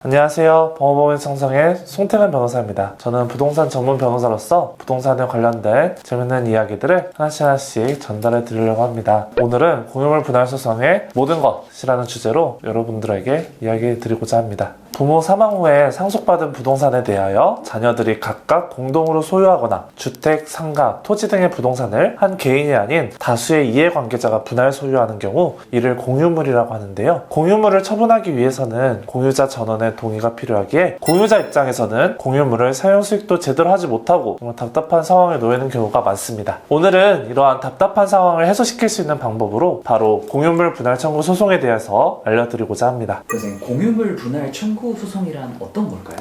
안녕하세요. 법원법인 창성의 송태근 변호사입니다. 저는 부동산 전문 변호사로서 부동산에 관련된 재밌는 이야기들을 하나씩 전달해 드리려고 합니다. 오늘은 공유물 분할 소송의 모든 것이라는 주제로 여러분들에게 이야기 드리고자 합니다. 부모 사망 후에 상속받은 부동산에 대하여 자녀들이 각각 공동으로 소유하거나 주택, 상가, 토지 등의 부동산을 한 개인이 아닌 다수의 이해관계자가 분할 소유하는 경우 이를 공유물이라고 하는데요. 공유물을 처분하기 위해서는 공유자 전원의 동의가 필요하기에 공유자 입장에서는 공유물을 사용 수익도 제대로 하지 못하고 정말 답답한 상황에 놓이는 경우가 많습니다. 오늘은 이러한 답답한 상황을 해소시킬 수 있는 방법으로 바로 공유물 분할 청구 소송에 대해서 알려드리고자 합니다. 선생님, 공유물 분할 청구 소송이란 어떤 걸까요?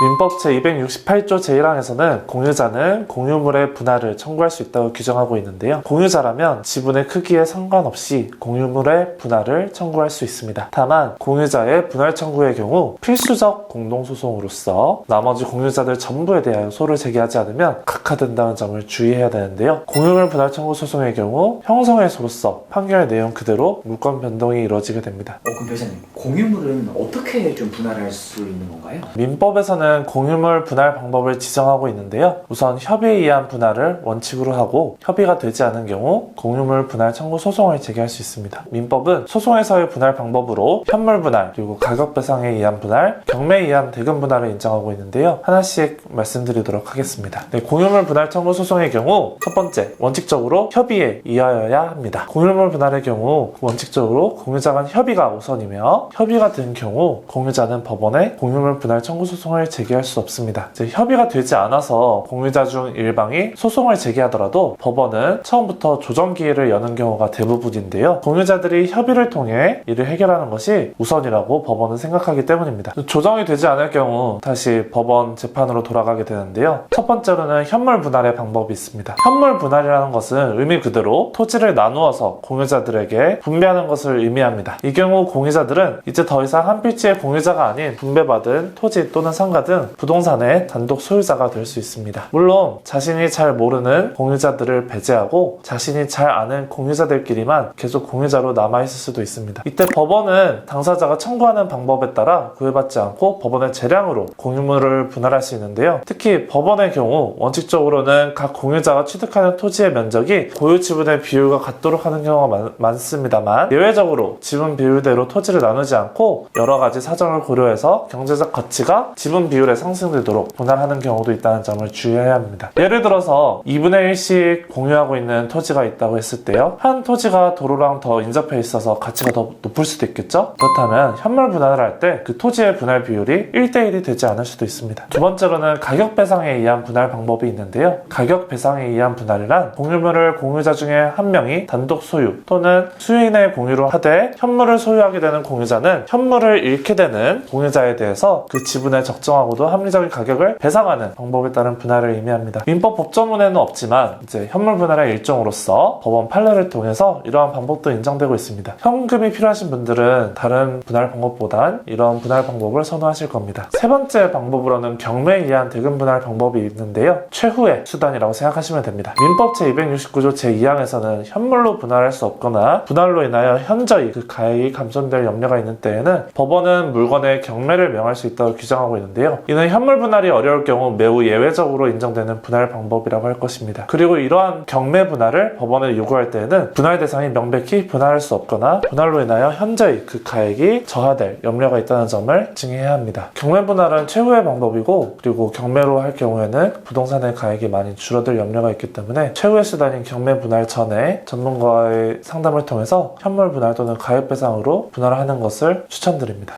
민법 제268조 제1항에서는 공유자는 공유물의 분할을 청구할 수 있다고 규정하고 있는데요. 공유자라면 지분의 크기에 상관없이 공유물의 분할을 청구할 수 있습니다. 다만 공유자의 분할 청구의 경우 필수적 공동소송으로서 나머지 공유자들 전부에 대하여 소를 제기하지 않으면 각하된다는 점을 주의해야 되는데요. 공유물 분할 청구 소송의 경우 형성회소로서 판결 내용 그대로 물권 변동이 이루어지게 됩니다. 그럼 변호사님, 공유물은 어떻게 좀 분할할 수 있는 건가요? 민법에서는 공유물 분할 방법을 지정하고 있는데요. 우선 협의에 의한 분할을 원칙으로 하고 협의가 되지 않은 경우 공유물 분할 청구 소송을 제기할 수 있습니다. 민법은 소송에서의 분할 방법으로 현물 분할, 그리고 가격 배상에 의한 분할, 경매에 의한 대금 분할을 인정하고 있는데요. 하나씩 말씀드리도록 하겠습니다. 공유물 분할 청구 소송의 경우 첫 번째, 원칙적으로 협의에 의하여야 합니다. 공유물 분할의 경우 원칙적으로 공유자 간 협의가 우선이며 협의가 된 경우 공유자는 법원에 공유물 분할 청구 소송을 제기할 수 없습니다. 협의가 되지 않아서 공유자 중 일방이 소송을 제기하더라도 법원은 처음부터 조정 기회를 여는 경우가 대부분인데요. 공유자들이 협의를 통해 이를 해결하는 것이 우선이라고 법원은 생각하기 때문입니다. 조정이 되지 않을 경우 다시 법원 재판으로 돌아가게 되는데요. 첫 번째로는 현물 분할의 방법이 있습니다. 현물 분할이라는 것은 의미 그대로 토지를 나누어서 공유자들에게 분배하는 것을 의미합니다. 이 경우 공유자들은 이제 더 이상 한 필지의 공유자가 아닌 분배받은 토지 또는 상가 등 부동산의 단독 소유자가 될 수 있습니다. 물론 자신이 잘 모르는 공유자들을 배제하고 자신이 잘 아는 공유자들끼리만 계속 공유자로 남아있을 수도 있습니다. 이때 법원은 당사자가 청구하는 방법에 따라 구애받지 않고 법원의 재량으로 공유물을 분할할 수 있는데요. 특히 법원의 경우 원칙적으로는 각 공유자가 취득하는 토지의 면적이 고유 지분의 비율과 같도록 하는 경우가 많습니다만 예외적으로 지분 비율대로 토지를 나누지 않고 여러 가지 사정을 고려해서 경제적 가치가 지분 비율에 상승되도록 분할하는 경우도 있다는 점을 주의해야 합니다. 예를 들어서 2분의 1씩 공유하고 있는 토지가 있다고 했을 때요. 한 토지가 도로랑 더 인접해 있어서 가치가 더 높을 수도 있겠죠? 그렇다면 현물 분할을 할 때 그 토지의 분할 비율이 1대1이 되지 않을 수도 있습니다. 두 번째로는 가격 배상에 의한 분할 방법이 있는데요. 가격 배상에 의한 분할이란 공유물을 공유자 중에 한 명이 단독 소유 또는 수인의 공유로 하되 현물을 소유하게 되는 공유자는 현물을 잃게 되는 공유자에 대해서 그 지분의 적정하고도 합리적인 가격을 배상하는 방법에 따른 분할을 의미합니다. 민법 법조문에는 없지만 이제 현물 분할의 일종으로서 법원 판례를 통해서 이러한 방법도 인정되고 있습니다. 현금이 필요하신 분들은 다른 분할 방법보단 이런 분할 방법을 선호하실 겁니다. 세 번째 방법으로는 경매에 의한 대금 분할 방법이 있는데요. 최후의 수단이라고 생각하시면 됩니다. 민법 제269조 제2항에서는 현물로 분할할 수 없거나 분할로 인하여 현저히 그 가액이 감손될 염려가 있는 때에는 법원은 물건의 경매를 명할 수 있다고 규정하고 있는데요. 이는 현물 분할이 어려울 경우 매우 예외적으로 인정되는 분할 방법이라고 할 것입니다. 그리고 이러한 경매 분할을 법원에 요구할 때에는 분할 대상이 명백히 분할할 수 없거나 분할로 인하여 현저히 그 가액이 저하될 염려가 있다는 점을 증해야 합니다. 경매 분할은 최후의 방법이고 그리고 경매로 할 경우에는 부동산의 가액이 많이 줄어들 염려가 있기 때문에 최후의 수단인 경매 분할 전에 전문가의 상담을 통해서 현물 분할 또는 가액 배상으로 분할하는 것을 추천드립니다.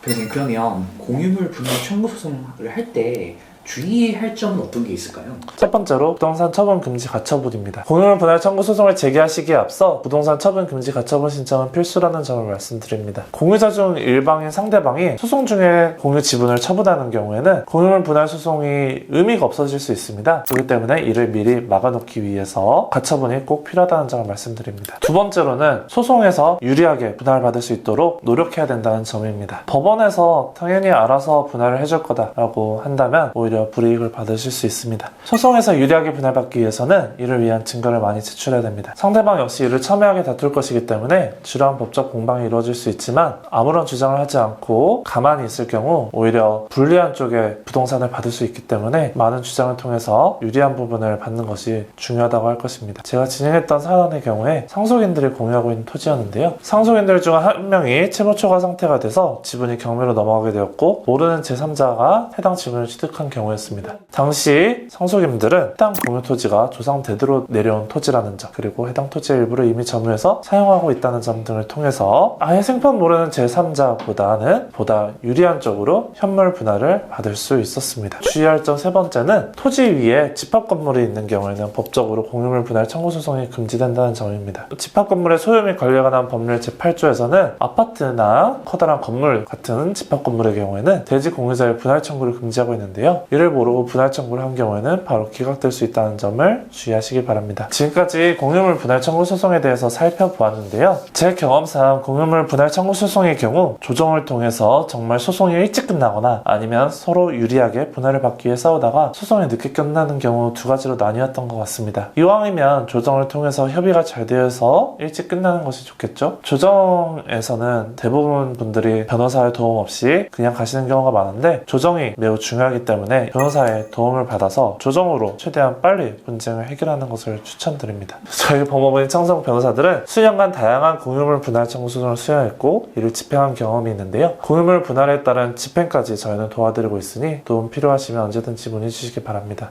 선생님, 그러면 공유물 분할 청구 소송을 할 때 주의할 점은 어떤 게 있을까요? 첫 번째로 부동산 처분 금지 가처분입니다. 공유물 분할 청구 소송을 제기하시기에 앞서 부동산 처분 금지 가처분 신청은 필수라는 점을 말씀드립니다. 공유자 중 일방인 상대방이 소송 중에 공유 지분을 처분하는 경우에는 공유물 분할 소송이 의미가 없어질 수 있습니다. 그렇기 때문에 이를 미리 막아놓기 위해서 가처분이 꼭 필요하다는 점을 말씀드립니다. 두 번째로는 소송에서 유리하게 분할받을 수 있도록 노력해야 된다는 점입니다. 법원에서 당연히 알아서 분할을 해줄 거다라고 한다면 오히려 오히려 불이익을 받으실 수 있습니다. 소송에서 유리하게 분할받기 위해서는 이를 위한 증거를 많이 제출해야 됩니다. 상대방 역시 이를 첨예하게 다툴 것이기 때문에 주요한 법적 공방이 이루어질 수 있지만 아무런 주장을 하지 않고 가만히 있을 경우 오히려 불리한 쪽에 부동산을 받을 수 있기 때문에 많은 주장을 통해서 유리한 부분을 받는 것이 중요하다고 할 것입니다. 제가 진행했던 사안의 경우에 상속인들이 공유하고 있는 토지였는데요. 상속인들 중 한 명이 채무 초과 상태가 돼서 지분이 경매로 넘어가게 되었고 모르는 제3자가 해당 지분을 취득한 경우였습니다. 당시 상속인들은 해당 공유 토지가 조상 대대로 내려온 토지라는 점, 그리고 해당 토지의 일부를 이미 점유해서 사용하고 있다는 점 등을 통해서 아예 생판 모르는 제3자보다는 보다 유리한 쪽으로 현물 분할을 받을 수 있었습니다. 주의할 점 세 번째는 토지 위에 집합 건물이 있는 경우에는 법적으로 공유물 분할 청구 소송이 금지된다는 점입니다. 집합 건물의 소유 및 관리에 관한 법률 제8조에서는 아파트나 커다란 건물 같은 집합 건물의 경우에는 대지 공유자의 분할 청구를 금지하고 있는데요. 이를 모르고 분할 청구를 한 경우에는 바로 기각될 수 있다는 점을 주의하시기 바랍니다. 지금까지 공유물 분할 청구 소송에 대해서 살펴보았는데요. 제 경험상 공유물 분할 청구 소송의 경우 조정을 통해서 정말 소송이 일찍 끝나거나 아니면 서로 유리하게 분할을 받기 위해 싸우다가 소송이 늦게 끝나는 경우 두 가지로 나뉘었던 것 같습니다. 이왕이면 조정을 통해서 협의가 잘 되어서 일찍 끝나는 것이 좋겠죠. 조정에서는 대부분 분들이 변호사의 도움 없이 그냥 가시는 경우가 많은데 조정이 매우 중요하기 때문에 변호사의 도움을 받아서 조정으로 최대한 빨리 분쟁을 해결하는 것을 추천드립니다. 저희 법무부인 창성 변호사들은 수년간 다양한 공유물 분할 청구 소송을 수행했고 이를 집행한 경험이 있는데요. 공유물 분할에 따른 집행까지 저희는 도와드리고 있으니 도움 필요하시면 언제든지 문의 주시기 바랍니다.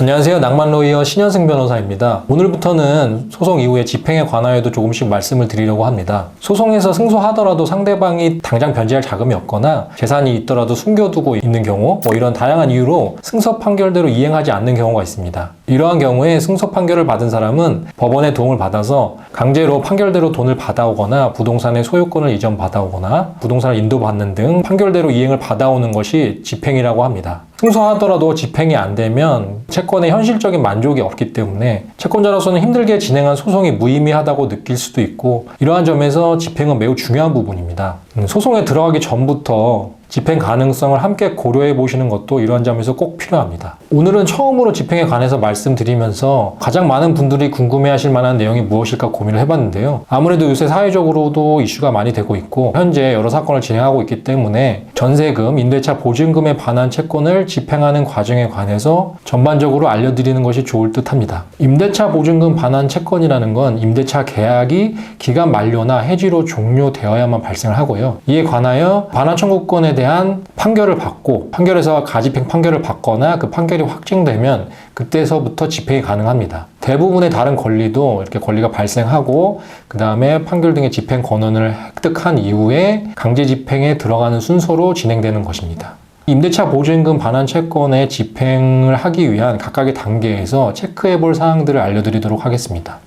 안녕하세요. 낭만로이어 신현승 변호사입니다. 오늘부터는 소송 이후에 집행에 관하여도 조금씩 말씀을 드리려고 합니다. 소송에서 승소하더라도 상대방이 당장 변제할 자금이 없거나 재산이 있더라도 숨겨두고 있는 경우 이런 다양한 이유로 승소 판결대로 이행하지 않는 경우가 있습니다. 이러한 경우에 승소 판결을 받은 사람은 법원의 도움을 받아서 강제로 판결대로 돈을 받아오거나 부동산의 소유권을 이전 받아오거나 부동산을 인도받는 등 판결대로 이행을 받아오는 것이 집행이라고 합니다. 승소하더라도 집행이 안 되면 채권에 현실적인 만족이 없기 때문에 채권자로서는 힘들게 진행한 소송이 무의미하다고 느낄 수도 있고 이러한 점에서 집행은 매우 중요한 부분입니다. 소송에 들어가기 전부터 집행 가능성을 함께 고려해 보시는 것도 이러한 점에서 꼭 필요합니다. 오늘은 처음으로 집행에 관해서 말씀드리면서 가장 많은 분들이 궁금해하실 만한 내용이 무엇일까 고민을 해봤는데요. 아무래도 요새 사회적으로도 이슈가 많이 되고 있고 현재 여러 사건을 진행하고 있기 때문에 전세금, 임대차 보증금에 반한 채권을 집행하는 과정에 관해서 전반적으로 알려드리는 것이 좋을 듯 합니다. 임대차 보증금 반환 채권이라는 건 임대차 계약이 기간 만료나 해지로 종료되어야만 발생을 하고요. 이에 관하여 반환 청구권에 대한 판결을 받고 판결에서 가집행 판결을 받거나 그 판결이 확정되면 그때서부터 집행이 가능합니다. 대부분의 다른 권리도 이렇게 권리가 발생하고 그 다음에 판결 등의 집행 권한을 획득한 이후에 강제 집행에 들어가는 순서로 진행되는 것입니다. 임대차 보증금 반환 채권의 집행을 하기 위한 각각의 단계에서 체크해 볼 사항들을 알려드리도록 하겠습니다.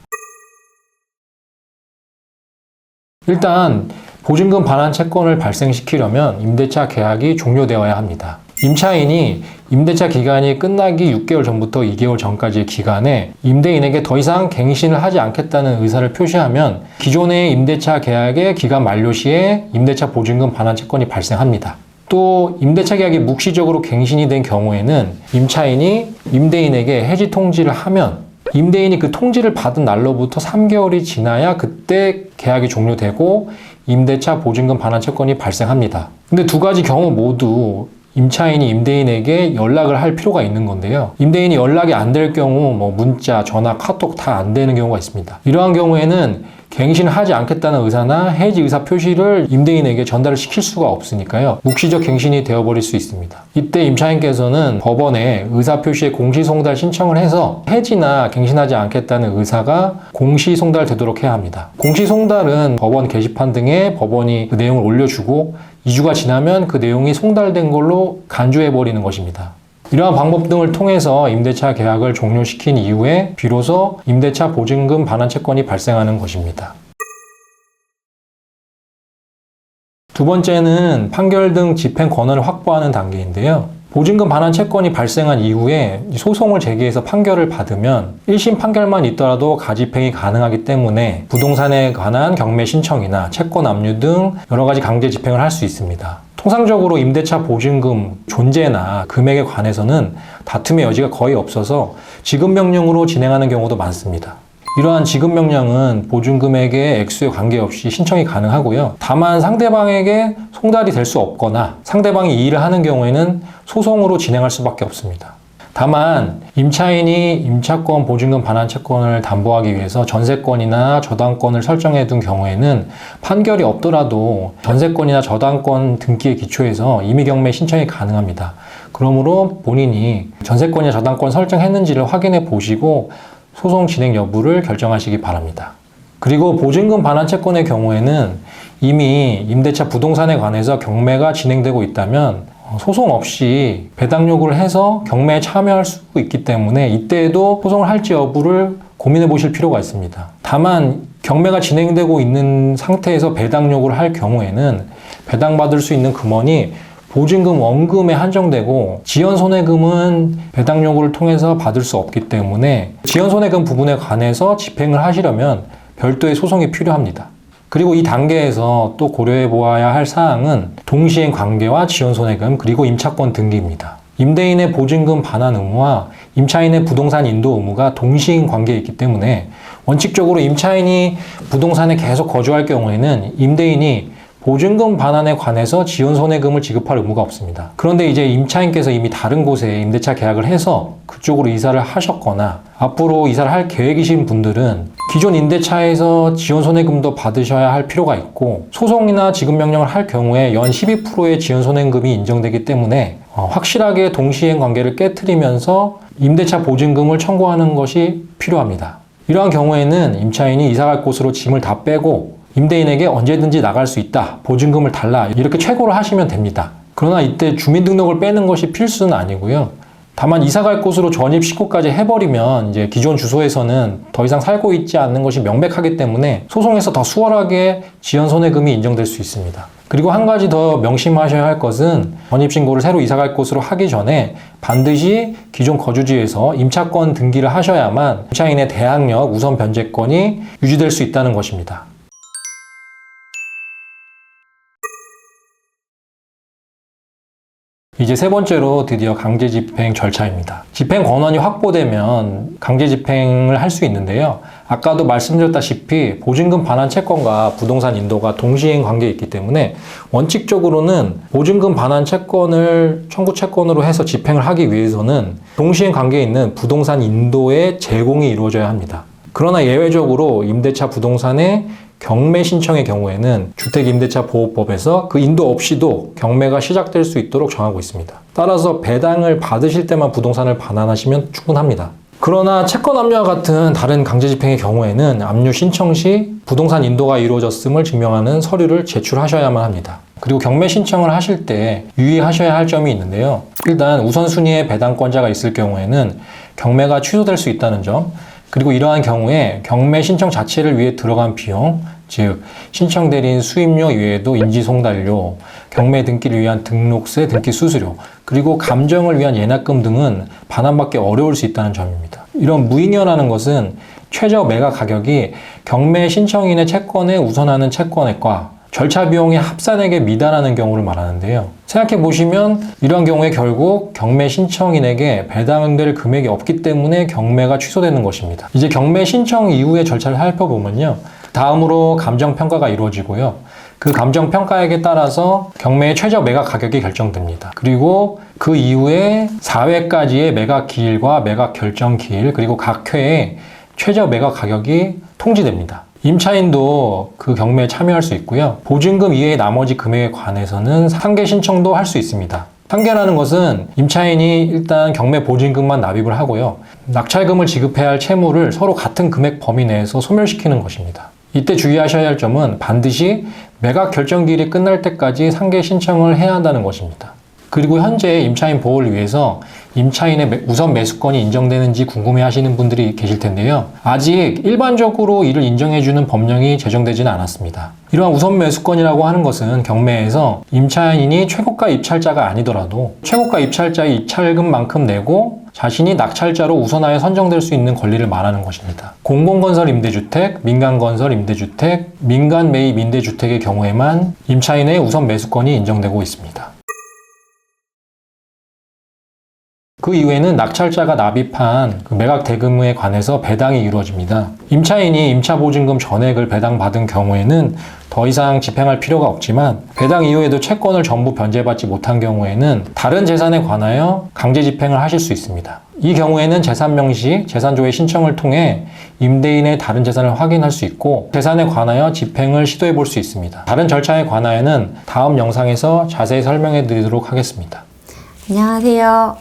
일단 보증금 반환 채권을 발생시키려면 임대차 계약이 종료되어야 합니다. 임차인이 임대차 기간이 끝나기 6개월 전부터 2개월 전까지의 기간에 임대인에게 더 이상 갱신을 하지 않겠다는 의사를 표시하면 기존의 임대차 계약의 기간 만료 시에 임대차 보증금 반환 채권이 발생합니다. 또 임대차 계약이 묵시적으로 갱신이 된 경우에는 임차인이 임대인에게 해지 통지를 하면 임대인이 그 통지를 받은 날로부터 3개월이 지나야 그때 계약이 종료되고 임대차 보증금 반환 채권이 발생합니다. 근데 두 가지 경우 모두 임차인이 임대인에게 연락을 할 필요가 있는 건데요. 임대인이 연락이 안 될 경우 문자, 전화, 카톡 다 안 되는 경우가 있습니다. 이러한 경우에는 갱신을 하지 않겠다는 의사나 해지 의사 표시를 임대인에게 전달을 시킬 수가 없으니까요. 묵시적 갱신이 되어버릴 수 있습니다. 이때 임차인께서는 법원에 의사 표시의 공시 송달 신청을 해서 해지나 갱신하지 않겠다는 의사가 공시 송달되도록 해야 합니다. 공시 송달은 법원 게시판 등에 법원이 그 내용을 올려주고 2주가 지나면 그 내용이 송달된 걸로 간주해버리는 것입니다. 이러한 방법 등을 통해서 임대차 계약을 종료시킨 이후에 비로소 임대차 보증금 반환 채권이 발생하는 것입니다. 두 번째는 판결 등 집행 권한을 확보하는 단계인데요. 보증금 반환 채권이 발생한 이후에 소송을 제기해서 판결을 받으면 1심 판결만 있더라도 가집행이 가능하기 때문에 부동산에 관한 경매 신청이나 채권 압류 등 여러 가지 강제 집행을 할 수 있습니다. 통상적으로 임대차 보증금 존재나 금액에 관해서는 다툼의 여지가 거의 없어서 지급명령으로 진행하는 경우도 많습니다. 이러한 지급명령은 보증금액의 액수에 관계없이 신청이 가능하고요. 다만 상대방에게 송달이 될 수 없거나 상대방이 이의를 하는 경우에는 소송으로 진행할 수밖에 없습니다. 다만 임차인이 임차권 보증금 반환 채권을 담보하기 위해서 전세권이나 저당권을 설정해 둔 경우에는 판결이 없더라도 전세권이나 저당권 등기에 기초해서 임의경매 신청이 가능합니다. 그러므로 본인이 전세권이나 저당권 설정했는지를 확인해 보시고 소송 진행 여부를 결정하시기 바랍니다. 그리고 보증금 반환 채권의 경우에는 이미 임대차 부동산에 관해서 경매가 진행되고 있다면 소송 없이 배당 요구를 해서 경매에 참여할 수 있기 때문에 이때에도 소송을 할지 여부를 고민해 보실 필요가 있습니다. 다만 경매가 진행되고 있는 상태에서 배당 요구를 할 경우에는 배당받을 수 있는 금원이 보증금 원금에 한정되고 지연손해금은 배당 요구를 통해서 받을 수 없기 때문에 지연손해금 부분에 관해서 집행을 하시려면 별도의 소송이 필요합니다. 그리고 이 단계에서 또 고려해 보아야 할 사항은 동시행 관계와 지연손해금 그리고 임차권 등기입니다. 임대인의 보증금 반환 의무와 임차인의 부동산 인도 의무가 동시행 관계에 있기 때문에 원칙적으로 임차인이 부동산에 계속 거주할 경우에는 임대인이 보증금 반환에 관해서 지연손해금을 지급할 의무가 없습니다. 그런데 이제 임차인께서 이미 다른 곳에 임대차 계약을 해서 그쪽으로 이사를 하셨거나 앞으로 이사를 할 계획이신 분들은 기존 임대차에서 지연손해금도 받으셔야 할 필요가 있고 소송이나 지급명령을 할 경우에 연 12%의 지연손해금이 인정되기 때문에 확실하게 동시행 관계를 깨트리면서 임대차 보증금을 청구하는 것이 필요합니다. 이러한 경우에는 임차인이 이사갈 곳으로 짐을 다 빼고 임대인에게 언제든지 나갈 수 있다, 보증금을 달라 이렇게 최고를 하시면 됩니다. 그러나 이때 주민등록을 빼는 것이 필수는 아니고요. 다만 이사갈 곳으로 전입 신고까지 해버리면 이제 기존 주소에서는 더 이상 살고 있지 않는 것이 명백하기 때문에 소송에서 더 수월하게 지연손해금이 인정될 수 있습니다. 그리고 한 가지 더 명심하셔야 할 것은 전입신고를 새로 이사갈 곳으로 하기 전에 반드시 기존 거주지에서 임차권 등기를 하셔야만 임차인의 대항력 우선 변제권이 유지될 수 있다는 것입니다. 이제 세 번째로 드디어 강제집행 절차입니다. 집행 권한이 확보되면 강제집행을 할 수 있는데요. 아까도 말씀드렸다시피 보증금 반환 채권과 부동산 인도가 동시행 관계에 있기 때문에 원칙적으로는 보증금 반환 채권을 청구 채권으로 해서 집행을 하기 위해서는 동시행 관계에 있는 부동산 인도의 제공이 이루어져야 합니다. 그러나 예외적으로 임대차 부동산의 경매 신청의 경우에는 주택임대차보호법에서 그 인도 없이도 경매가 시작될 수 있도록 정하고 있습니다. 따라서 배당을 받으실 때만 부동산을 반환하시면 충분합니다. 그러나 채권 압류와 같은 다른 강제집행의 경우에는 압류 신청 시 부동산 인도가 이루어졌음을 증명하는 서류를 제출하셔야만 합니다. 그리고 경매 신청을 하실 때 유의하셔야 할 점이 있는데요. 일단 우선순위의 배당권자가 있을 경우에는 경매가 취소될 수 있다는 점, 그리고 이러한 경우에 경매 신청 자체를 위해 들어간 비용, 즉 신청 대리인 수임료 이외에도 인지송달료, 경매 등기를 위한 등록세, 등기 수수료, 그리고 감정을 위한 예납금 등은 반환받기 어려울 수 있다는 점입니다. 이런 무잉여라는 것은 최저 매각 가격이 경매 신청인의 채권에 우선하는 채권액과 절차 비용의 합산액에 미달하는 경우를 말하는데요. 생각해 보시면 이러한 경우에 결국 경매 신청인에게 배당될 금액이 없기 때문에 경매가 취소되는 것입니다. 이제 경매 신청 이후의 절차를 살펴보면요. 다음으로 감정평가가 이루어지고요. 그 감정평가액에 따라서 경매의 최저 매각 가격이 결정됩니다. 그리고 그 이후에 4회까지의 매각 기일과 매각 결정 기일, 그리고 각 회에 최저 매각 가격이 통지됩니다. 임차인도 그 경매에 참여할 수 있고요. 보증금 이외의 나머지 금액에 관해서는 상계 신청도 할 수 있습니다. 상계라는 것은 임차인이 일단 경매 보증금만 납입을 하고요. 낙찰금을 지급해야 할 채무를 서로 같은 금액 범위 내에서 소멸시키는 것입니다. 이때 주의하셔야 할 점은 반드시 매각 결정기일이 끝날 때까지 상계 신청을 해야 한다는 것입니다. 그리고 현재 임차인 보호를 위해서 임차인의 우선 매수권이 인정되는지 궁금해 하시는 분들이 계실 텐데요. 아직 일반적으로 이를 인정해주는 법령이 제정되지는 않았습니다. 이러한 우선 매수권이라고 하는 것은 경매에서 임차인이 최고가 입찰자가 아니더라도 최고가 입찰자의 입찰금만큼 내고 자신이 낙찰자로 우선하여 선정될 수 있는 권리를 말하는 것입니다. 공공건설 임대주택, 민간건설 임대주택, 민간 매입 임대주택의 경우에만 임차인의 우선 매수권이 인정되고 있습니다. 그 이후에는 낙찰자가 납입한 매각 대금에 관해서 배당이 이루어집니다. 임차인이 임차보증금 전액을 배당받은 경우에는 더 이상 집행할 필요가 없지만 배당 이후에도 채권을 전부 변제받지 못한 경우에는 다른 재산에 관하여 강제 집행을 하실 수 있습니다. 이 경우에는 재산 명시, 재산조회 신청을 통해 임대인의 다른 재산을 확인할 수 있고 재산에 관하여 집행을 시도해 볼 수 있습니다. 다른 절차에 관하여는 다음 영상에서 자세히 설명해 드리도록 하겠습니다. 안녕하세요.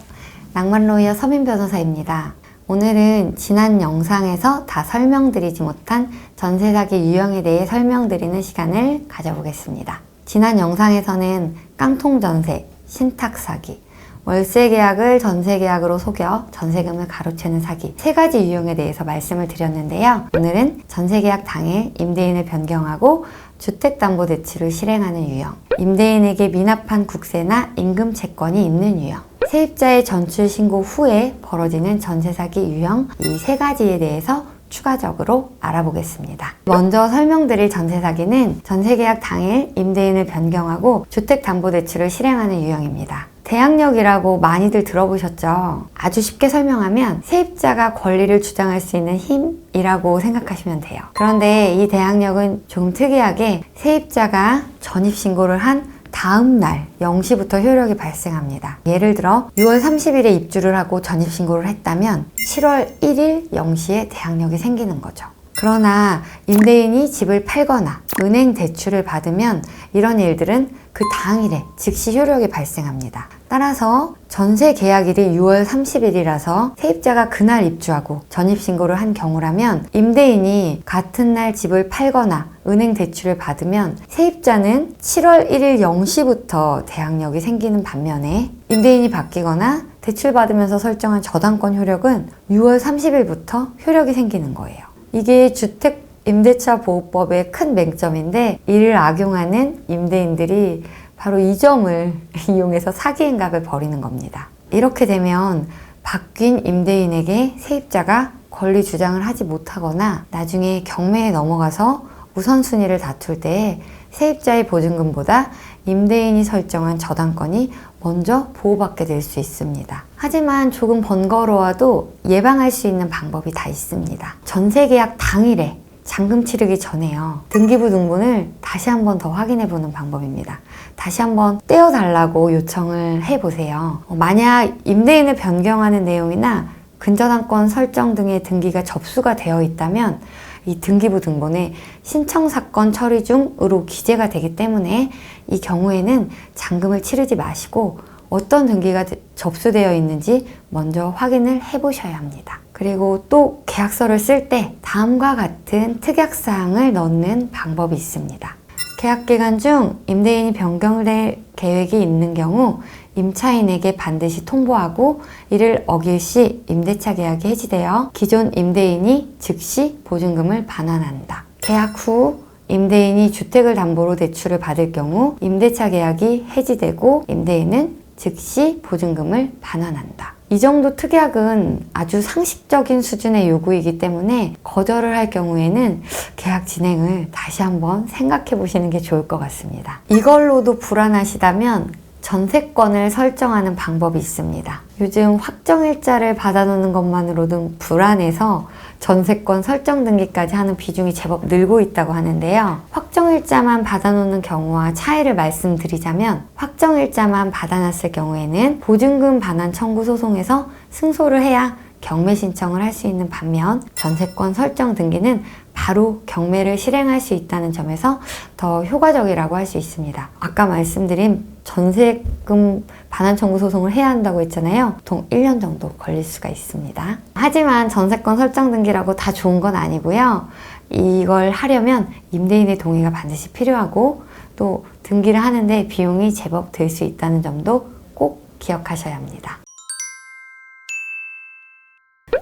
낭만로이어 서민 변호사입니다. 오늘은 지난 영상에서 다 설명드리지 못한 전세 사기 유형에 대해 설명드리는 시간을 가져보겠습니다. 지난 영상에서는 깡통 전세, 신탁 사기, 월세 계약을 전세 계약으로 속여 전세금을 가로채는 사기 세 가지 유형에 대해서 말씀을 드렸는데요. 오늘은 전세 계약 당일 임대인을 변경하고 주택담보대출을 실행하는 유형, 임대인에게 미납한 국세나 임금 채권이 있는 유형, 세입자의 전출 신고 후에 벌어지는 전세 사기 유형 이 세 가지에 대해서 추가적으로 알아보겠습니다. 먼저 설명드릴 전세 사기는 전세 계약 당일 임대인을 변경하고 주택담보대출을 실행하는 유형입니다. 대항력이라고 많이들 들어보셨죠? 아주 쉽게 설명하면 세입자가 권리를 주장할 수 있는 힘이라고 생각하시면 돼요. 그런데 이 대항력은 좀 특이하게 세입자가 전입신고를 한 다음 날 0시부터 효력이 발생합니다. 예를 들어 6월 30일에 입주를 하고 전입신고를 했다면 7월 1일 0시에 대항력이 생기는 거죠. 그러나 임대인이 집을 팔거나 은행 대출을 받으면 이런 일들은 그 당일에 즉시 효력이 발생합니다. 따라서 전세 계약일이 6월 30일이라서 세입자가 그날 입주하고 전입신고를 한 경우라면 임대인이 같은 날 집을 팔거나 은행 대출을 받으면 세입자는 7월 1일 0시부터 대항력이 생기는 반면에 임대인이 바뀌거나 대출받으면서 설정한 저당권 효력은 6월 30일부터 효력이 생기는 거예요. 이게 주택 임대차 보호법의 큰 맹점인데 이를 악용하는 임대인들이 바로 이 점을 이용해서 사기 행각을 벌이는 겁니다. 이렇게 되면 바뀐 임대인에게 세입자가 권리 주장을 하지 못하거나 나중에 경매에 넘어가서 우선순위를 다툴 때에 세입자의 보증금보다 임대인이 설정한 저당권이 먼저 보호받게 될 수 있습니다. 하지만 조금 번거로워도 예방할 수 있는 방법이 다 있습니다. 전세 계약 당일에 잔금 치르기 전에요. 등기부 등본을 다시 한번 더 확인해 보는 방법입니다. 다시 한번 떼어달라고 요청을 해보세요. 만약 임대인을 변경하는 내용이나 근저당권 설정 등의 등기가 접수가 되어 있다면 이 등기부 등본에 신청사건 처리 중으로 기재가 되기 때문에 이 경우에는 잔금을 치르지 마시고 어떤 등기가 접수되어 있는지 먼저 확인을 해보셔야 합니다. 그리고 또 계약서를 쓸 때 다음과 같은 특약사항을 넣는 방법이 있습니다. 계약기간 중 임대인이 변경될 계획이 있는 경우 임차인에게 반드시 통보하고 이를 어길 시 임대차 계약이 해지되어 기존 임대인이 즉시 보증금을 반환한다. 계약 후 임대인이 주택을 담보로 대출을 받을 경우 임대차 계약이 해지되고 임대인은 즉시 보증금을 반환한다. 이 정도 특약은 아주 상식적인 수준의 요구이기 때문에 거절을 할 경우에는 계약 진행을 다시 한번 생각해 보시는 게 좋을 것 같습니다. 이걸로도 불안하시다면 전세권을 설정하는 방법이 있습니다. 요즘 확정일자를 받아놓는 것만으로도 불안해서 전세권 설정 등기까지 하는 비중이 제법 늘고 있다고 하는데요. 확정일자만 받아놓는 경우와 차이를 말씀드리자면 확정일자만 받아놨을 경우에는 보증금 반환 청구 소송에서 승소를 해야 경매 신청을 할 수 있는 반면 전세권 설정 등기는 바로 경매를 실행할 수 있다는 점에서 더 효과적이라고 할 수 있습니다. 아까 말씀드린 전세금 반환 청구 소송을 해야 한다고 했잖아요. 보통 1년 정도 걸릴 수가 있습니다. 하지만 전세권 설정 등기라고 다 좋은 건 아니고요. 이걸 하려면 임대인의 동의가 반드시 필요하고 또 등기를 하는데 비용이 제법 들 수 있다는 점도 꼭 기억하셔야 합니다.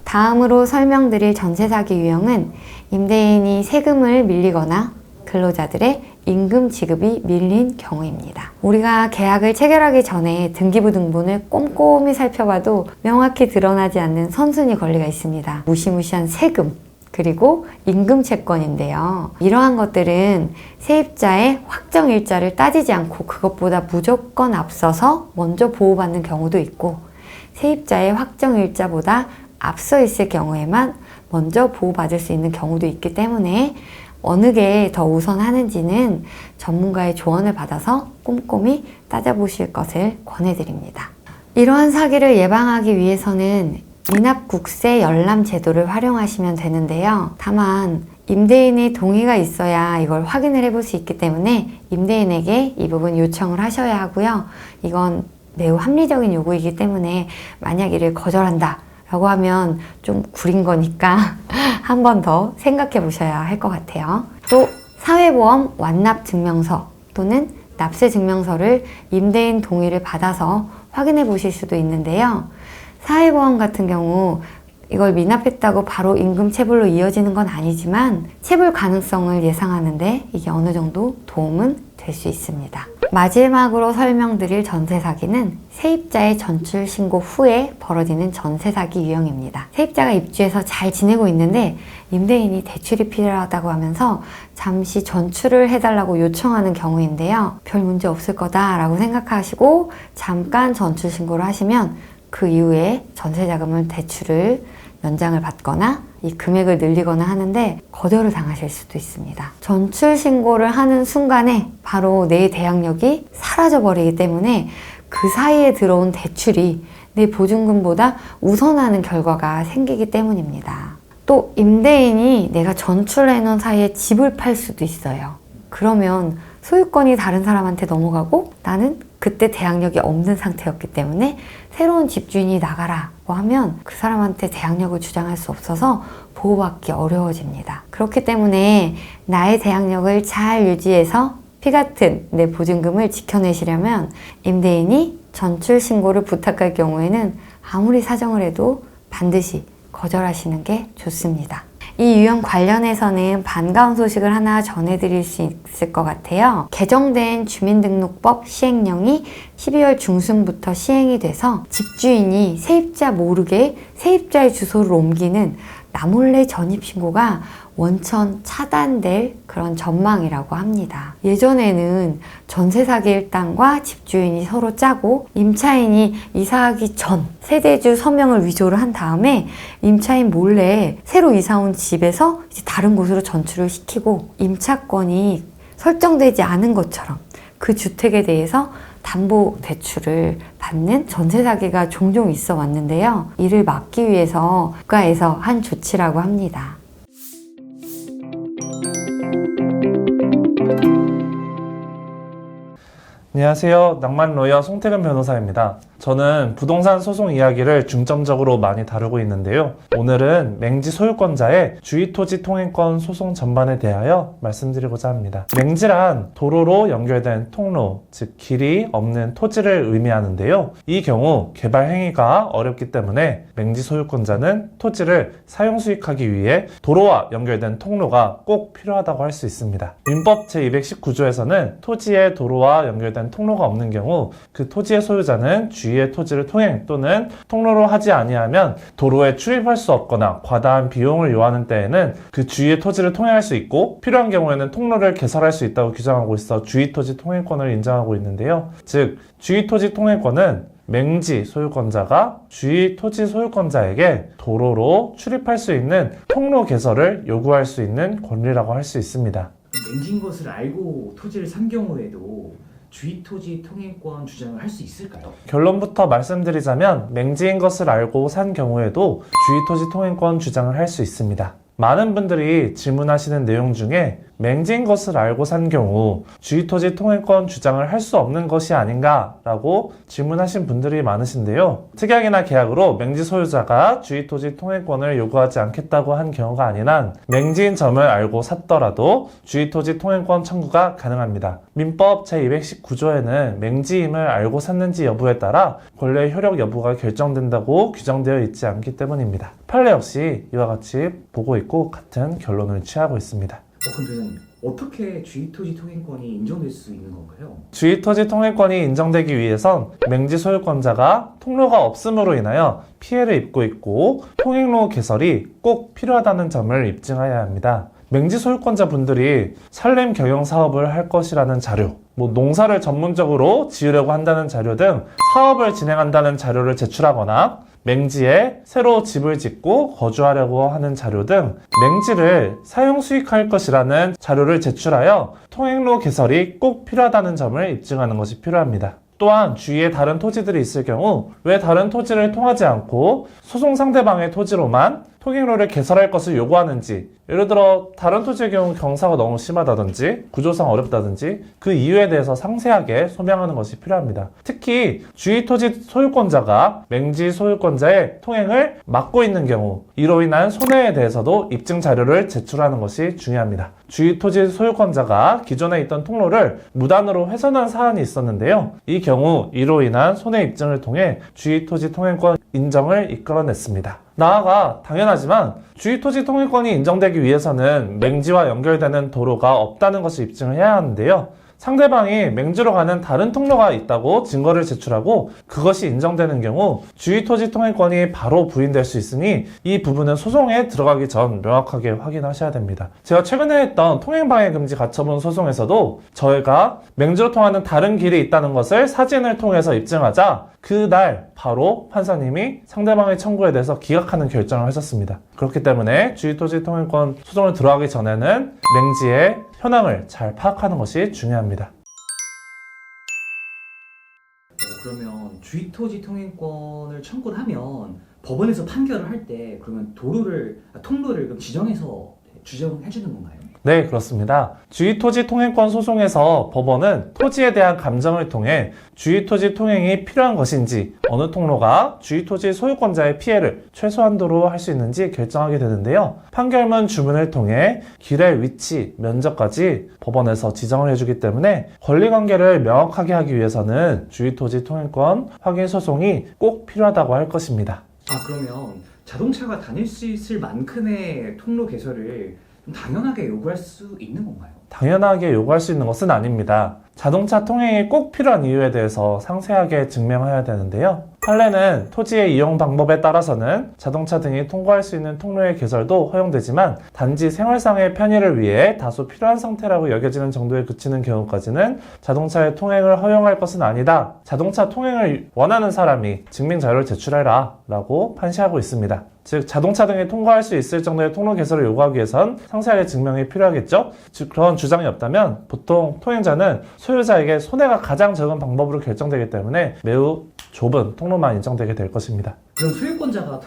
다음으로 설명드릴 전세 사기 유형은 임대인이 세금을 밀리거나 근로자들의 임금 지급이 밀린 경우입니다. 우리가 계약을 체결하기 전에 등기부 등본을 꼼꼼히 살펴봐도 명확히 드러나지 않는 선순위 권리가 있습니다. 무시무시한 세금, 그리고 임금 채권인데요. 이러한 것들은 세입자의 확정 일자를 따지지 않고 그것보다 무조건 앞서서 먼저 보호받는 경우도 있고, 세입자의 확정 일자보다 앞서 있을 경우에만 먼저 보호받을 수 있는 경우도 있기 때문에 어느 게 더 우선하는지는 전문가의 조언을 받아서 꼼꼼히 따져보실 것을 권해드립니다. 이러한 사기를 예방하기 위해서는 미납국세 열람 제도를 활용하시면 되는데요. 다만 임대인의 동의가 있어야 이걸 확인을 해볼 수 있기 때문에 임대인에게 이 부분 요청을 하셔야 하고요. 이건 매우 합리적인 요구이기 때문에 만약 이를 거절한다 라고 하면 좀 구린 거니까 한 번 더 생각해 보셔야 할 것 같아요. 또 사회보험 완납증명서 또는 납세증명서를 임대인 동의를 받아서 확인해 보실 수도 있는데요. 사회보험 같은 경우 이걸 미납했다고 바로 임금 체불로 이어지는 건 아니지만 체불 가능성을 예상하는데 이게 어느 정도 도움은 될 수 있습니다. 마지막으로 설명드릴 전세 사기는 세입자의 전출 신고 후에 벌어지는 전세 사기 유형입니다. 세입자가 입주해서 잘 지내고 있는데 임대인이 대출이 필요하다고 하면서 잠시 전출을 해달라고 요청하는 경우인데요. 별 문제 없을 거다라고 생각하시고 잠깐 전출 신고를 하시면 그 이후에 전세자금을 대출을 연장을 받거나 이 금액을 늘리거나 하는데 거절을 당하실 수도 있습니다. 전출 신고를 하는 순간에 바로 내 대항력이 사라져 버리기 때문에 그 사이에 들어온 대출이 내 보증금보다 우선하는 결과가 생기기 때문입니다. 또 임대인이 내가 전출해 놓은 사이에 집을 팔 수도 있어요. 그러면 소유권이 다른 사람한테 넘어가고 나는 그때 대항력이 없는 상태였기 때문에 새로운 집주인이 나가라고 하면 그 사람한테 대항력을 주장할 수 없어서 보호받기 어려워집니다. 그렇기 때문에 나의 대항력을 잘 유지해서 피 같은 내 보증금을 지켜내시려면 임대인이 전출 신고를 부탁할 경우에는 아무리 사정을 해도 반드시 거절하시는 게 좋습니다. 이 유형 관련해서는 반가운 소식을 하나 전해드릴 수 있을 것 같아요. 개정된 주민등록법 시행령이 12월 중순부터 시행이 돼서 집주인이 세입자 모르게 세입자의 주소를 옮기는 나몰래 전입신고가 원천 차단될 그런 전망이라고 합니다. 예전에는 전세 사기 일당과 집주인이 서로 짜고 임차인이 이사하기 전 세대주 서명을 위조를 한 다음에 임차인 몰래 새로 이사온 집에서 이제 다른 곳으로 전출을 시키고 임차권이 설정되지 않은 것처럼 그 주택에 대해서 담보 대출을 받는 전세 사기가 종종 있어 왔는데요. 이를 막기 위해서 국가에서 한 조치라고 합니다. 안녕하세요. 낭만로여 송태근 변호사입니다. 저는 부동산 소송 이야기를 중점적으로 많이 다루고 있는데요. 오늘은 맹지 소유권자의 주의토지 통행권 소송 전반에 대하여 말씀드리고자 합니다. 맹지란 도로로 연결된 통로, 즉 길이 없는 토지를 의미하는데요. 이 경우 개발 행위가 어렵기 때문에 맹지 소유권자는 토지를 사용 수익하기 위해 도로와 연결된 통로가 꼭 필요하다고 할 수 있습니다. 민법 제219조에서는 토지에 도로와 연결된 통로가 없는 경우 그 토지의 소유자는 주위의 토지를 통행 또는 통로로 하지 아니하면 도로에 출입할 수 없거나 과다한 비용을 요하는 때에는 그 주위의 토지를 통행할 수 있고 필요한 경우에는 통로를 개설할 수 있다고 규정하고 있어 주위토지 통행권을 인정하고 있는데요. 즉 주위토지 통행권은 맹지 소유권자가 주위 토지 소유권자에게 도로로 출입할 수 있는 통로 개설을 요구할 수 있는 권리라고 할 수 있습니다. 맹지인 것을 알고 토지를 산 경우에도 주위토지 통행권 주장을 할 수 있을까요? 결론부터 말씀드리자면 맹지인 것을 알고 산 경우에도 주위토지 통행권 주장을 할 수 있습니다. 많은 분들이 질문하시는 내용 중에 맹지인 것을 알고 산 경우 주의토지 통행권 주장을 할 수 없는 것이 아닌가라고 질문하신 분들이 많으신데요. 특약이나 계약으로 맹지 소유자가 주의토지 통행권을 요구하지 않겠다고 한 경우가 아닌 한 맹지인 점을 알고 샀더라도 주의토지 통행권 청구가 가능합니다. 민법 제219조에는 맹지임을 알고 샀는지 여부에 따라 권리의 효력 여부가 결정된다고 규정되어 있지 않기 때문입니다. 판례 역시 이와 같이 보고 있고 같은 결론을 취하고 있습니다. 그럼 변호사님, 어떻게 주의토지 통행권이 인정될 수 있는 건가요? 주의토지 통행권이 인정되기 위해선 맹지 소유권자가 통로가 없음으로 인하여 피해를 입고 있고 통행로 개설이 꼭 필요하다는 점을 입증해야 합니다. 맹지 소유권자분들이 산림 경영 사업을 할 것이라는 자료, 농사를 전문적으로 지으려고 한다는 자료 등 사업을 진행한다는 자료를 제출하거나 맹지에 새로 집을 짓고 거주하려고 하는 자료 등 맹지를 사용 수익할 것이라는 자료를 제출하여 통행로 개설이 꼭 필요하다는 점을 입증하는 것이 필요합니다. 또한 주위에 다른 토지들이 있을 경우 왜 다른 토지를 통하지 않고 소송 상대방의 토지로만 통행로를 개설할 것을 요구하는지, 예를 들어 다른 토지의 경우 경사가 너무 심하다든지 구조상 어렵다든지 그 이유에 대해서 상세하게 소명하는 것이 필요합니다. 특히 주의토지 소유권자가 맹지 소유권자의 통행을 막고 있는 경우 이로 인한 손해에 대해서도 입증 자료를 제출하는 것이 중요합니다. 주의토지 소유권자가 기존에 있던 통로를 무단으로 훼손한 사안이 있었는데요. 이 경우 이로 인한 손해 입증을 통해 주의토지 통행권 인정을 이끌어냈습니다. 나아가 당연하지만 주의토지 통행권이 인정되기 위해서는 맹지와 연결되는 도로가 없다는 것을 입증을 해야 하는데요. 상대방이 맹지로 가는 다른 통로가 있다고 증거를 제출하고 그것이 인정되는 경우 주의토지 통행권이 바로 부인될 수 있으니 이 부분은 소송에 들어가기 전 명확하게 확인하셔야 됩니다. 제가 최근에 했던 통행방해금지 가처분 소송에서도 저희가 맹지로 통하는 다른 길이 있다는 것을 사진을 통해서 입증하자 그날 바로 판사님이 상대방의 청구에 대해서 기각하는 결정을 하셨습니다. 그렇기 때문에 주의토지 통행권 소송을 들어가기 전에는 맹지의 현황을 잘 파악하는 것이 중요합니다. 그러면 주의토지 통행권을 청구를 하면 법원에서 판결을 할 때 그러면 통로를 그럼 지정해서 주정해 주는 건가요? 네, 그렇습니다. 주의토지 통행권 소송에서 법원은 토지에 대한 감정을 통해 주의토지 통행이 필요한 것인지 어느 통로가 주의토지 소유권자의 피해를 최소한도로 할 수 있는지 결정하게 되는데요. 판결문 주문을 통해 길의 위치, 면적까지 법원에서 지정을 해주기 때문에 권리관계를 명확하게 하기 위해서는 주의토지 통행권 확인 소송이 꼭 필요하다고 할 것입니다. 그러면 자동차가 다닐 수 있을 만큼의 통로 개설을 좀 당연하게 요구할 수 있는 건가요? 당연하게 요구할 수 있는 것은 아닙니다. 자동차 통행이 꼭 필요한 이유에 대해서 상세하게 증명해야 되는데요. 판례는 토지의 이용 방법에 따라서는 자동차 등이 통과할 수 있는 통로의 개설도 허용되지만 단지 생활상의 편의를 위해 다소 필요한 상태라고 여겨지는 정도에 그치는 경우까지는 자동차의 통행을 허용할 것은 아니다. 자동차 통행을 원하는 사람이 증명 자료를 제출해라 라고 판시하고 있습니다. 즉 자동차 등이 통과할 수 있을 정도의 통로 개설을 요구하기 위해선 상세하게 증명이 필요하겠죠. 즉 그런 주장이 없다면 보통 통행자는 소유자에게 손해가 가장 적은 방법으로 결정되기 때문에 매우 좁은 통로만 인정되게 될 것입니다. 그럼 소유권자가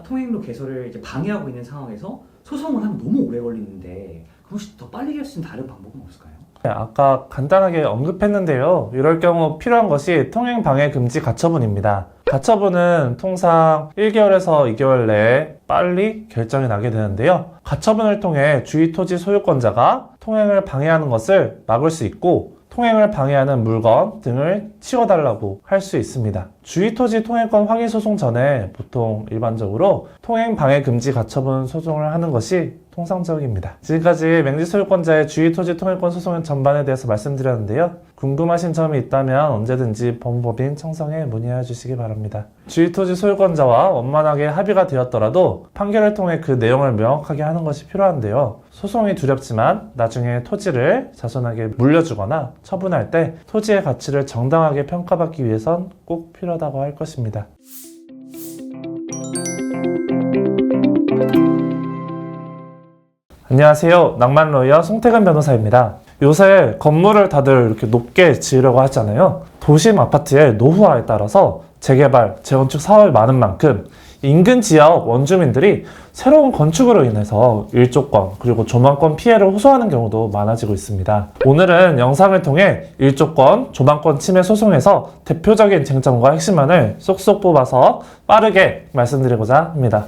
통행로 개설을 이제 방해하고 있는 상황에서 소송을 하면 너무 오래 걸리는데 혹시 더 빨리 할 수 있는 다른 방법은 없을까요? 네, 아까 간단하게 언급했는데요. 이럴 경우 필요한 것이 통행방해금지 가처분입니다. 가처분은 통상 1개월에서 2개월 내에 빨리 결정이 나게 되는데요. 가처분을 통해 주의토지 소유권자가 통행을 방해하는 것을 막을 수 있고 통행을 방해하는 물건 등을 치워달라고 할 수 있습니다. 주의토지 통행권 확인 소송 전에 보통 일반적으로 통행방해금지 가처분 소송을 하는 것이 통상적입니다. 지금까지 맹지 소유권자의 주의토지 통행권 소송 전반에 대해서 말씀드렸는데요. 궁금하신 점이 있다면 언제든지 법무법인 청성에 문의해 주시기 바랍니다. 주의토지 소유권자와 원만하게 합의가 되었더라도 판결을 통해 그 내용을 명확하게 하는 것이 필요한데요. 소송이 두렵지만 나중에 토지를 자손에게 물려주거나 처분할 때 토지의 가치를 정당하게 평가받기 위해선 꼭 필요하다고 할 것입니다. 안녕하세요. 낭만로이어 송태근 변호사입니다. 요새 건물을 다들 이렇게 높게 지으려고 하잖아요. 도심 아파트의 노후화에 따라서 재개발, 재건축 사업이 많은 만큼 인근 지역 원주민들이 새로운 건축으로 인해서 일조권 그리고 조망권 피해를 호소하는 경우도 많아지고 있습니다. 오늘은 영상을 통해 일조권, 조망권 침해 소송에서 대표적인 쟁점과 핵심만을 쏙쏙 뽑아서 빠르게 말씀드리고자 합니다.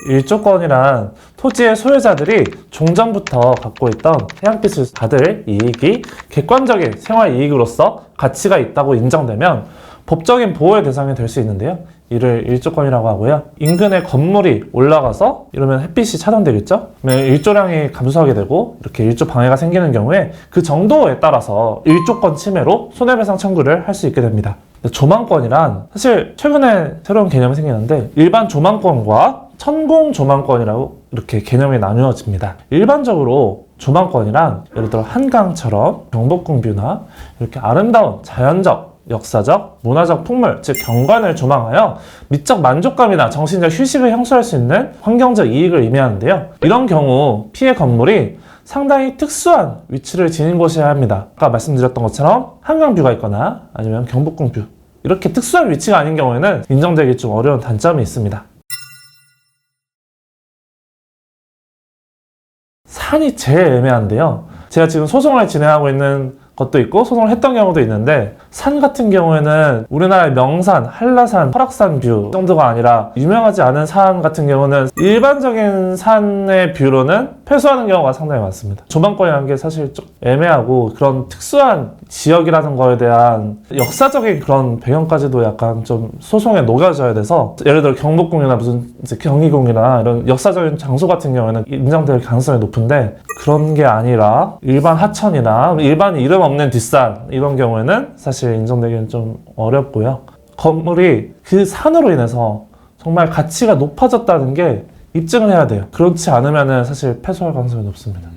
일조권이란 토지의 소유자들이 종전부터 갖고 있던 태양빛을 받을 이익이 객관적인 생활 이익으로서 가치가 있다고 인정되면 법적인 보호의 대상이 될 수 있는데요. 이를 일조권이라고 하고요. 인근에 건물이 올라가서 이러면 햇빛이 차단되겠죠? 그러면 일조량이 감소하게 되고 이렇게 일조 방해가 생기는 경우에 그 정도에 따라서 일조권 침해로 손해배상 청구를 할 수 있게 됩니다. 조망권이란 사실 최근에 새로운 개념이 생기는데 일반 조망권과 천공 조망권이라고 이렇게 개념이 나누어집니다. 일반적으로 조망권이란 예를 들어 한강처럼 경복궁뷰나 이렇게 아름다운 자연적, 역사적, 문화적 풍물, 즉 경관을 조망하여 미적 만족감이나 정신적 휴식을 향수할 수 있는 환경적 이익을 의미하는데요. 이런 경우 피해 건물이 상당히 특수한 위치를 지닌 곳이어야 합니다. 아까 말씀드렸던 것처럼 한강뷰가 있거나 아니면 경복궁뷰 이렇게 특수한 위치가 아닌 경우에는 인정되기 좀 어려운 단점이 있습니다. 산이 제일 애매한데요. 제가 지금 소송을 진행하고 있는 것도 있고 소송을 했던 경우도 있는데 산 같은 경우에는 우리나라의 명산, 한라산, 설악산 뷰 정도가 아니라 유명하지 않은 산 같은 경우는 일반적인 산의 뷰로는 패소하는 경우가 상당히 많습니다. 조망권이라는 게 사실 좀 애매하고 그런 특수한 지역이라는 거에 대한 역사적인 그런 배경까지도 약간 좀 소송에 녹여져야 돼서 예를 들어 경복궁이나 무슨 이제 경희궁이나 이런 역사적인 장소 같은 경우에는 인정될 가능성이 높은데 그런 게 아니라 일반 하천이나 일반 이름 없는 뒷산 이런 경우에는 사실 인정되기는 좀 어렵고요. 건물이 그 산으로 인해서 정말 가치가 높아졌다는 게 입증을 해야 돼요. 그렇지 않으면 사실 패소할 가능성이 높습니다.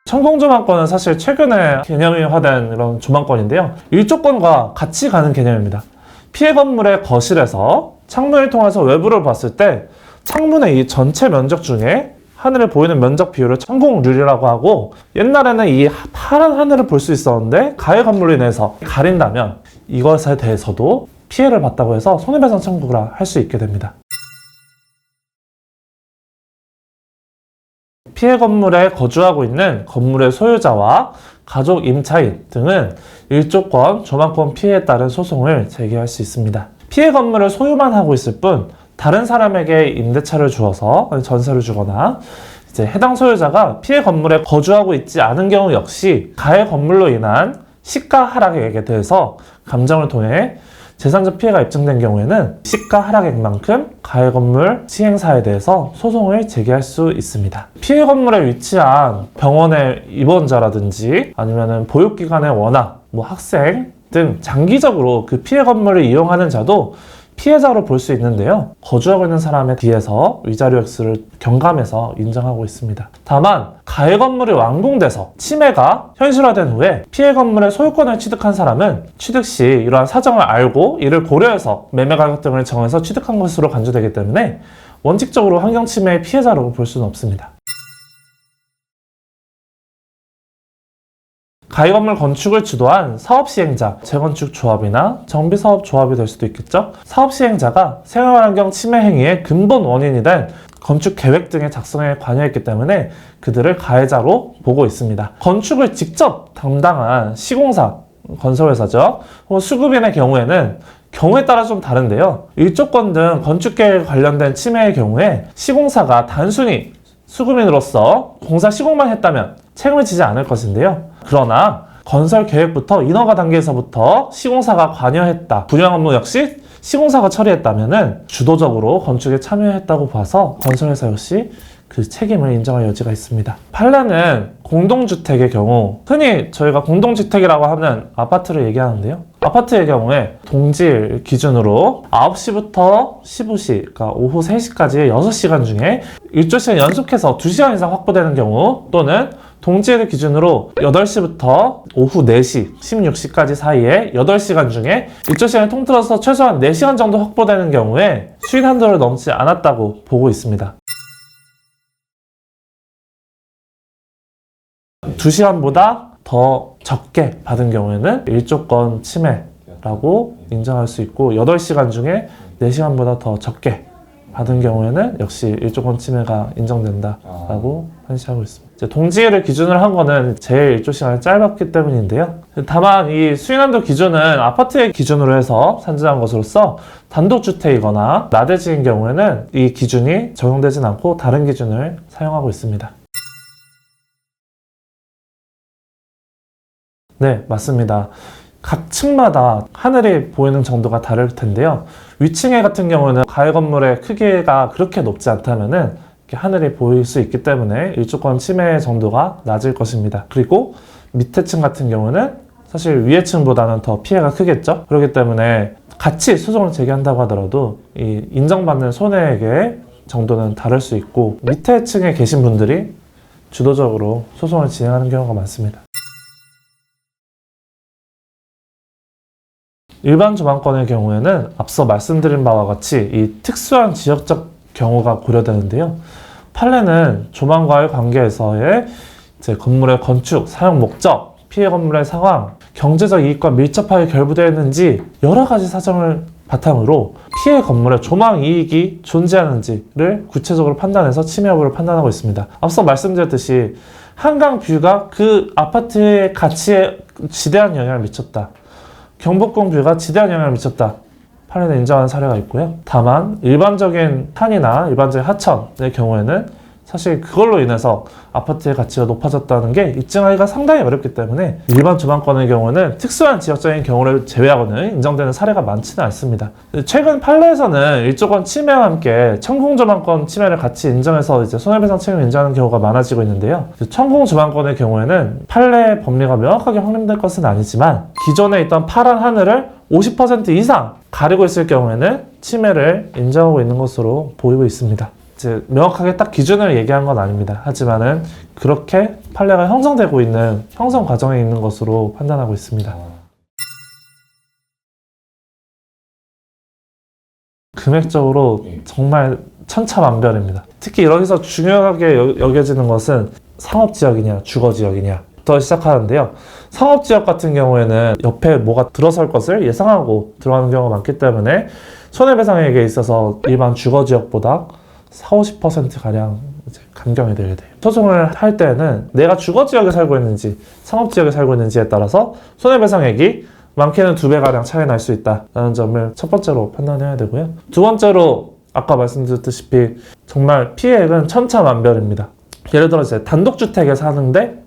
천공조망권은 사실 최근에 개념화된 이런 조망권인데요. 일조권과 같이 가는 개념입니다. 피해 건물의 거실에서 창문을 통해서 외부를 봤을 때 창문의 이 전체 면적 중에 하늘을 보이는 면적 비율을 천공률이라고 하고 옛날에는 이 파란 하늘을 볼 수 있었는데 가해 건물로 인해서 가린다면 이것에 대해서도 피해를 봤다고 해서 손해배상 청구를 할 수 있게 됩니다. 피해 건물에 거주하고 있는 건물의 소유자와 가족 임차인 등은 일조권, 조망권 피해에 따른 소송을 제기할 수 있습니다. 피해 건물을 소유만 하고 있을 뿐 다른 사람에게 임대차를 주어서 전세를 주거나 이제 해당 소유자가 피해 건물에 거주하고 있지 않은 경우 역시 가해 건물로 인한 시가 하락액에 대해서 감정을 통해 재산적 피해가 입증된 경우에는 시가 하락액만큼 가해 건물 시행사에 대해서 소송을 제기할 수 있습니다. 피해 건물에 위치한 병원의 입원자라든지 아니면 보육기관의 원학, 학생 등 장기적으로 그 피해 건물을 이용하는 자도 피해자로 볼 수 있는데요. 거주하고 있는 사람에 비해서 위자료 액수를 경감해서 인정하고 있습니다. 다만 가해 건물이 완공돼서 침해가 현실화된 후에 피해 건물의 소유권을 취득한 사람은 취득 시 이러한 사정을 알고 이를 고려해서 매매 가격 등을 정해서 취득한 것으로 간주되기 때문에 원칙적으로 환경 침해의 피해자라고 볼 수는 없습니다. 가해 건물 건축을 주도한 사업시행자, 재건축 조합이나 정비사업 조합이 될 수도 있겠죠. 사업시행자가 생활환경 침해 행위의 근본 원인이 된 건축 계획 등의 작성에 관여했기 때문에 그들을 가해자로 보고 있습니다. 건축을 직접 담당한 시공사, 건설회사죠. 수급인의 경우에는 경우에 따라 좀 다른데요. 일조권 등 건축계획에 관련된 침해의 경우에 시공사가 단순히 수급인으로서 공사 시공만 했다면 책임을 지지 않을 것인데요. 그러나 건설 계획부터 인허가 단계에서부터 시공사가 관여했다. 분양 업무 역시 시공사가 처리했다면 주도적으로 건축에 참여했다고 봐서 건설회사 역시 그 책임을 인정할 여지가 있습니다. 판례는 공동주택의 경우 흔히 저희가 공동주택이라고 하는 아파트를 얘기하는데요. 아파트의 경우에 동질 기준으로 9시부터 15시, 그러니까 오후 3시까지의 6시간 중에 일조시간 연속해서 2시간 이상 확보되는 경우 또는 동지를 기준으로 8시부터 오후 4시, 16시까지 사이에 8시간 중에 일조시간을 통틀어서 최소한 4시간 정도 확보되는 경우에 수익 한도를 넘지 않았다고 보고 있습니다. 2시간보다 더 적게 받은 경우에는 1조권 침해라고 인정할 수 있고 8시간 중에 4시간보다 더 적게 받은 경우에는 역시 1조권 침해가 인정된다라고 판시하고 있습니다. 이제 동지를 기준으로 한 거는 제일 일조 시간이 짧았기 때문인데요. 다만 이 수인한도 기준은 아파트의 기준으로 해서 산정한 것으로서 단독주택이거나 나대지인 경우에는 이 기준이 적용되진 않고 다른 기준을 사용하고 있습니다. 네, 맞습니다. 각 층마다 하늘이 보이는 정도가 다를 텐데요. 위층에 같은 경우는 가해 건물의 크기가 그렇게 높지 않다면은 이렇게 하늘이 보일 수 있기 때문에 일조권 침해 정도가 낮을 것입니다. 그리고 밑에 층 같은 경우는 사실 위에 층보다는 더 피해가 크겠죠. 그렇기 때문에 같이 소송을 제기한다고 하더라도 이 인정받는 손해액의 정도는 다를 수 있고 밑에 층에 계신 분들이 주도적으로 소송을 진행하는 경우가 많습니다. 일반 조망권의 경우에는 앞서 말씀드린 바와 같이 이 특수한 지역적 경우가 고려되는데요. 판례는 조망과의 관계에서의 이제 건물의 건축, 사용 목적, 피해 건물의 상황, 경제적 이익과 밀접하게 결부되어 있는지 여러 가지 사정을 바탕으로 피해 건물의 조망 이익이 존재하는지를 구체적으로 판단해서 침해 여부를 판단하고 있습니다. 앞서 말씀드렸듯이 한강 뷰가 그 아파트의 가치에 지대한 영향을 미쳤다. 경복궁 뷰가 지대한 영향을 미쳤다. 판례는 인정하는 사례가 있고요. 다만 일반적인 산이나 일반적인 하천의 경우에는 사실 그걸로 인해서 아파트의 가치가 높아졌다는 게 입증하기가 상당히 어렵기 때문에 일반 조망권의 경우는 특수한 지역적인 경우를 제외하고는 인정되는 사례가 많지는 않습니다. 최근 판례에서는 일조권 침해와 함께 천공 조망권 침해를 같이 인정해서 이제 손해배상 책임을 인정하는 경우가 많아지고 있는데요. 천공 조망권의 경우에는 판례 법리가 명확하게 확립될 것은 아니지만 기존에 있던 파란 하늘을 50% 이상 가리고 있을 경우에는 침해를 인정하고 있는 것으로 보이고 있습니다. 이제 명확하게 딱 기준을 얘기한 건 아닙니다. 하지만은 그렇게 판례가 형성되고 있는 형성 과정에 있는 것으로 판단하고 있습니다. 금액적으로 정말 천차만별입니다. 특히 여기서 중요하게 여겨지는 것은 상업지역이냐 주거지역이냐부터 시작하는데요. 상업지역 같은 경우에는 옆에 뭐가 들어설 것을 예상하고 들어가는 경우가 많기 때문에 손해배상액에 있어서 일반 주거지역보다 40~50%가량 감경이 되게 돼요. 소송을 할 때는 내가 주거지역에 살고 있는지 상업지역에 살고 있는지에 따라서 손해배상액이 많게는 2배가량 차이 날 수 있다는 점을 첫 번째로 판단해야 되고요. 두 번째로 아까 말씀드렸다시피 정말 피해액은 천차만별입니다. 예를 들어 이제 단독주택에 사는데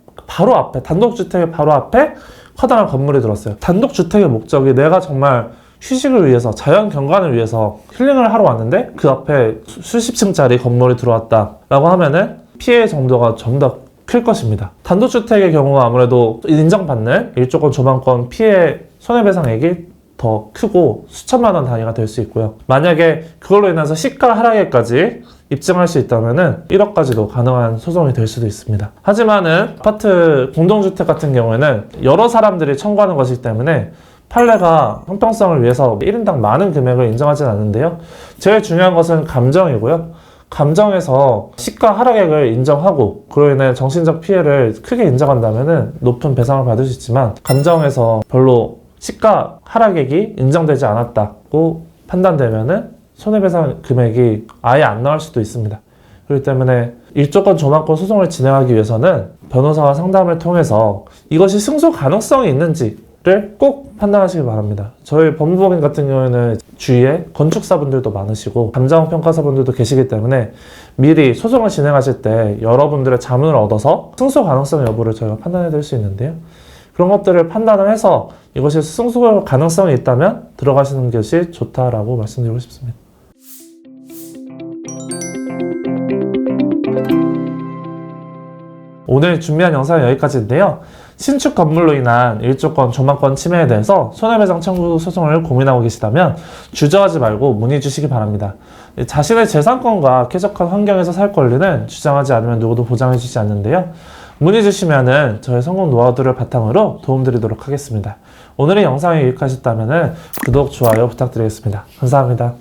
단독주택의 바로 앞에 커다란 건물이 들었어요. 단독주택의 목적이 내가 정말 휴식을 위해서, 자연 경관을 위해서 힐링을 하러 왔는데 그 앞에 수십 층짜리 건물이 들어왔다 라고 하면은 피해 정도가 좀 더 클 것입니다. 단독주택의 경우는 아무래도 인정받는 일조권 조망권 피해 손해배상액이 더 크고 수천만 원 단위가 될 수 있고요. 만약에 그걸로 인해서 시가 하락액까지 입증할 수 있다면은 1억까지도 가능한 소송이 될 수도 있습니다. 하지만은 아파트 공동주택 같은 경우에는 여러 사람들이 청구하는 것이기 때문에 판례가 형평성을 위해서 1인당 많은 금액을 인정하진 않는데요. 제일 중요한 것은 감정이고요. 감정에서 시가 하락액을 인정하고 그로 인해 정신적 피해를 크게 인정한다면 높은 배상을 받을 수 있지만 감정에서 별로 시가 하락액이 인정되지 않았다고 판단되면 손해배상 금액이 아예 안 나올 수도 있습니다. 그렇기 때문에 일조권 조망권 소송을 진행하기 위해서는 변호사와 상담을 통해서 이것이 승소 가능성이 있는지를 꼭 판단하시기 바랍니다. 저희 법무법인 같은 경우에는 주위에 건축사분들도 많으시고 감정평가사분들도 계시기 때문에 미리 소송을 진행하실 때 여러분들의 자문을 얻어서 승소 가능성 여부를 저희가 판단해 드릴 수 있는데요. 그런 것들을 판단을 해서 이것이 승소 가능성이 있다면 들어가시는 것이 좋다라고 말씀드리고 싶습니다. 오늘 준비한 영상은 여기까지인데요. 신축 건물로 인한 일조권, 조망권 침해에 대해서 손해배상 청구 소송을 고민하고 계시다면 주저하지 말고 문의 주시기 바랍니다. 자신의 재산권과 쾌적한 환경에서 살 권리는 주장하지 않으면 누구도 보장해 주지 않는데요. 문의 주시면은 저의 성공 노하우들을 바탕으로 도움드리도록 하겠습니다. 오늘의 영상이 유익하셨다면 구독, 좋아요 부탁드리겠습니다. 감사합니다.